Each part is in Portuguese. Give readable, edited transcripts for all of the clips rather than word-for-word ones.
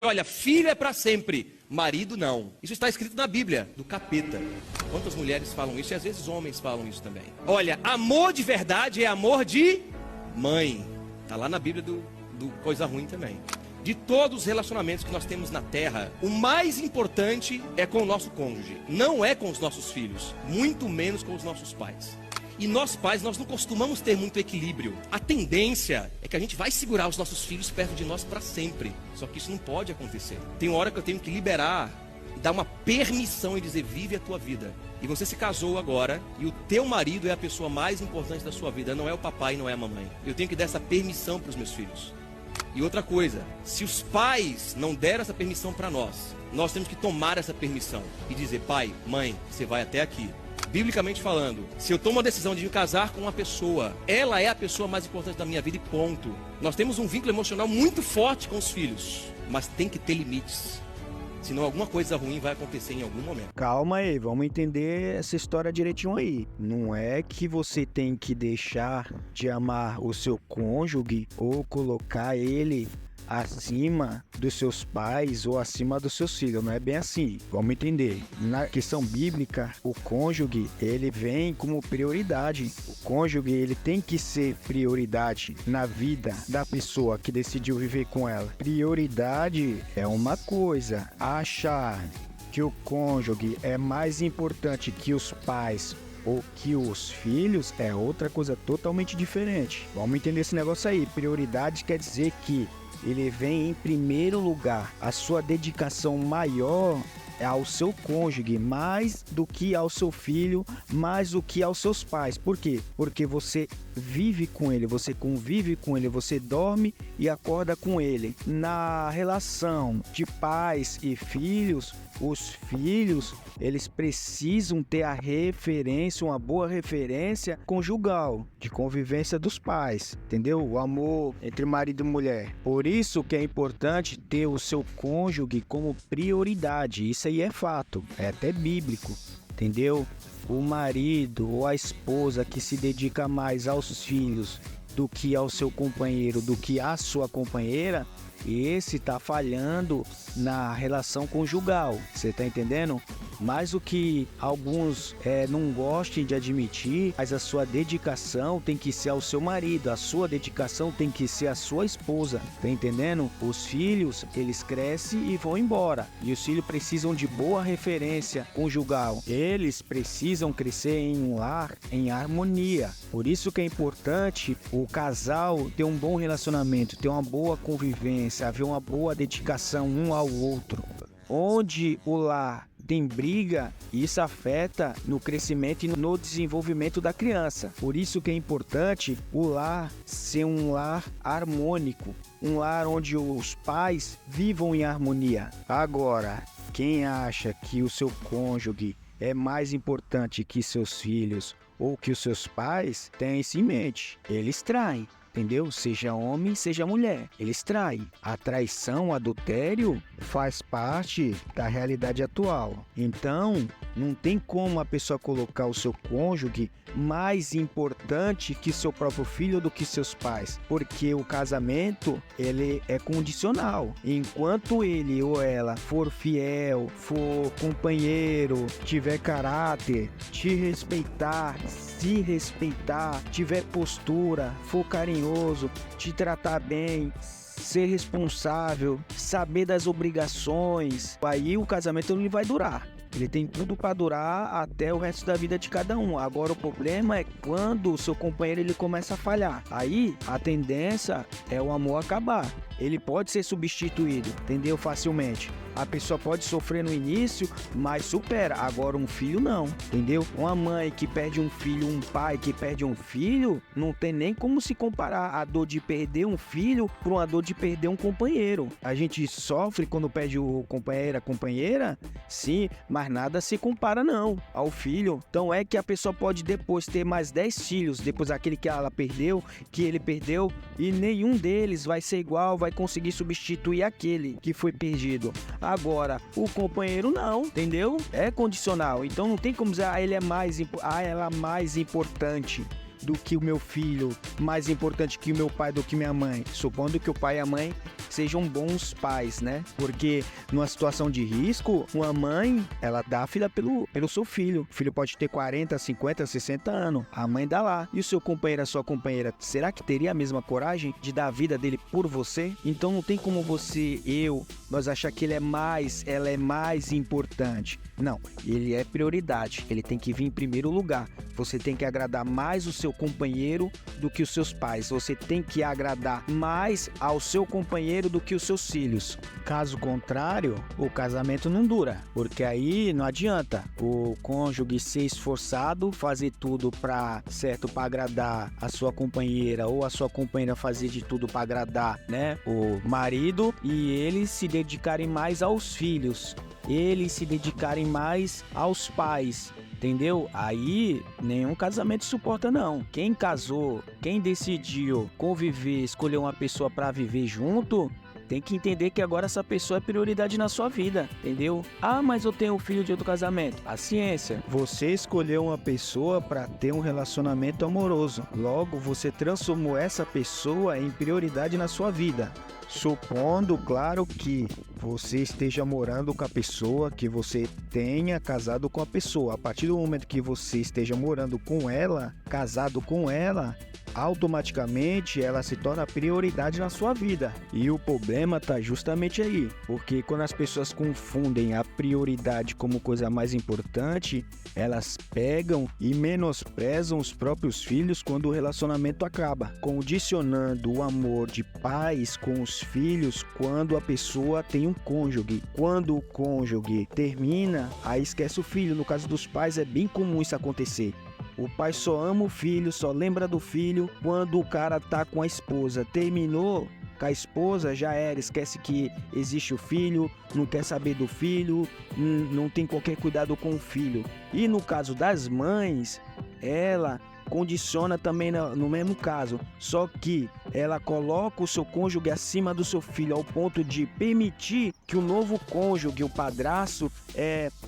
Olha, filho é para sempre, marido não. Isso está escrito na Bíblia, do capeta. Quantas mulheres falam isso e às vezes homens falam isso também. Olha, amor de verdade é amor de mãe. Está lá na Bíblia do Coisa Ruim também. De todos os relacionamentos que nós temos na terra, o mais importante é com o nosso cônjuge. Não é com os nossos filhos, muito menos com os nossos pais. E nós pais, nós não costumamos ter muito equilíbrio. A tendência é que a gente vai segurar os nossos filhos perto de nós para sempre. Só que isso não pode acontecer. Tem hora que eu tenho que liberar, dar uma permissão e dizer, vive a tua vida. E você se casou agora, e o teu marido é a pessoa mais importante da sua vida, não é o papai, não é a mamãe. Eu tenho que dar essa permissão para os meus filhos. E outra coisa, se os pais não deram essa permissão para nós temos que tomar essa permissão e dizer, pai, mãe, você vai até aqui. Biblicamente falando, se eu tomo a decisão de me casar com uma pessoa, ela é a pessoa mais importante da minha vida e ponto. Nós temos um vínculo emocional muito forte com os filhos, mas tem que ter limites. Senão alguma coisa ruim vai acontecer em algum momento. Calma aí, vamos entender essa história direitinho aí. Não é que você tem que deixar de amar o seu cônjuge ou colocar ele acima dos seus pais ou acima dos seus filhos, não é bem assim. Vamos entender. Na questão bíblica, o cônjuge, ele vem como prioridade. O cônjuge, ele tem que ser prioridade na vida da pessoa que decidiu viver com ela. Prioridade é uma coisa. Achar que o cônjuge é mais importante que os pais ou que os filhos é outra coisa totalmente diferente. Vamos entender esse negócio aí. Prioridade quer dizer que ele vem em primeiro lugar. A sua dedicação maior é ao seu cônjuge, mais do que ao seu filho, mais do que aos seus pais. Por quê? Porque você vive com ele, você convive com ele, você dorme e acorda com ele. Na relação de pais e filhos, os filhos, eles precisam ter a referência, uma boa referência conjugal, de convivência dos pais, entendeu? O amor entre marido e mulher. Por isso que é importante ter o seu cônjuge como prioridade. Isso aí é fato, é até bíblico, entendeu? O marido ou a esposa que se dedica mais aos filhos do que ao seu companheiro, do que à sua companheira, esse tá falhando na relação conjugal, você tá entendendo? Mais o que alguns não gostem de admitir, mas a sua dedicação tem que ser ao seu marido, a sua dedicação tem que ser à sua esposa, tá entendendo? Os filhos, eles crescem e vão embora, e os filhos precisam de boa referência conjugal, eles precisam crescer em um lar em harmonia. Por isso que é importante o casal ter um bom relacionamento, ter uma boa convivência, haver uma boa dedicação um ao outro. Onde o lar tem briga, isso afeta no crescimento e no desenvolvimento da criança. Por isso que é importante o lar ser um lar harmônico, um lar onde os pais vivam em harmonia. Agora, quem acha que o seu cônjuge é mais importante que seus filhos ou que os seus pais, tem isso em mente. Eles traem. Entendeu? Seja homem, seja mulher. Eles traem. A traição, o adultério faz parte da realidade atual. Então, não tem como a pessoa colocar o seu cônjuge mais importante que seu próprio filho do que seus pais. Porque o casamento, ele é condicional. Enquanto ele ou ela for fiel, for companheiro, tiver caráter, te respeitar, se respeitar, tiver postura, for carinhoso, te tratar bem, ser responsável, saber das obrigações, aí o casamento não vai durar. Ele tem tudo para durar até o resto da vida de cada um. Agora o problema é quando o seu companheiro ele começa a falhar. Aí a tendência é o amor acabar. Ele pode ser substituído, entendeu? Facilmente. A pessoa pode sofrer no início, mas supera. Agora um filho não, entendeu? Uma mãe que perde um filho, um pai que perde um filho, não tem nem como se comparar a dor de perder um filho com uma dor de perder um companheiro. A gente sofre quando perde o companheiro, a companheira, sim, mas nada se compara não ao filho. Então é que a pessoa pode depois ter mais 10 filhos, depois daquele que ela perdeu, que ele perdeu, e nenhum deles vai ser igual, vai conseguir substituir aquele que foi perdido. Agora, o companheiro não, entendeu? É condicional, então não tem como dizer, ele é mais, ela é mais importante. do que o meu filho, mais importante que o meu pai do que minha mãe. Supondo que o pai e a mãe sejam bons pais, né? Porque numa situação de risco, uma mãe, ela dá a vida pelo seu filho. O filho pode ter 40, 50, 60 anos. A mãe dá lá. E o seu companheiro, a sua companheira, será que teria a mesma coragem de dar a vida dele por você? Então não tem como nós achar que ela é mais importante. Não, ele é prioridade. Ele tem que vir em primeiro lugar. Você tem que agradar mais o seu companheiro do que os seus pais. Você tem que agradar mais ao seu companheiro do que os seus filhos. Caso contrário, o casamento não dura. Porque aí não adianta o cônjuge ser esforçado, fazer tudo para agradar a sua companheira, ou a sua companheira fazer de tudo para agradar, né, o marido, e eles se dedicarem mais aos filhos. Eles se dedicarem mais aos pais, entendeu? Aí nenhum casamento suporta não. Quem casou, quem decidiu conviver, escolher uma pessoa para viver junto, tem que entender que agora essa pessoa é prioridade na sua vida, entendeu? Ah, mas eu tenho um filho de outro casamento. Paciência. Você escolheu uma pessoa para ter um relacionamento amoroso. Logo, você transformou essa pessoa em prioridade na sua vida. Supondo, claro, que você esteja morando com a pessoa, que você tenha casado com a pessoa. A partir do momento que você esteja morando com ela, casado com ela, automaticamente ela se torna prioridade na sua vida. E o problema está justamente aí, porque quando as pessoas confundem a prioridade como coisa mais importante, elas pegam e menosprezam os próprios filhos quando o relacionamento acaba, condicionando o amor de pais com os filhos quando a pessoa tem um cônjuge. Quando o cônjuge termina, aí esquece o filho. No caso dos pais é bem comum isso acontecer. O pai só ama o filho, só lembra do filho quando o cara tá com a esposa. Terminou com a esposa, já era, esquece que existe o filho, não quer saber do filho, não tem qualquer cuidado com o filho. E no caso das mães, ela condiciona também no mesmo caso, só que ela coloca o seu cônjuge acima do seu filho ao ponto de permitir que o novo cônjuge, o padrasto,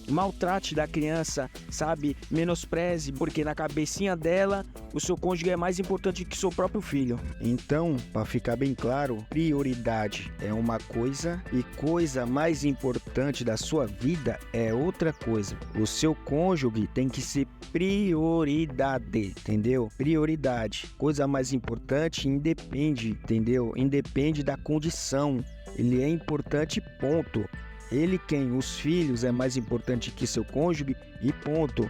maltrate da criança, sabe? Menospreze, porque na cabecinha dela o seu cônjuge é mais importante que o seu próprio filho. Então, para ficar bem claro, prioridade é uma coisa e coisa mais importante da sua vida é outra coisa. O seu cônjuge tem que ser prioridade, entendeu? Prioridade. Coisa mais importante independe, entendeu? Independe da condição. Ele é importante, ponto. Ele quem? Os filhos é mais importante que seu cônjuge e ponto.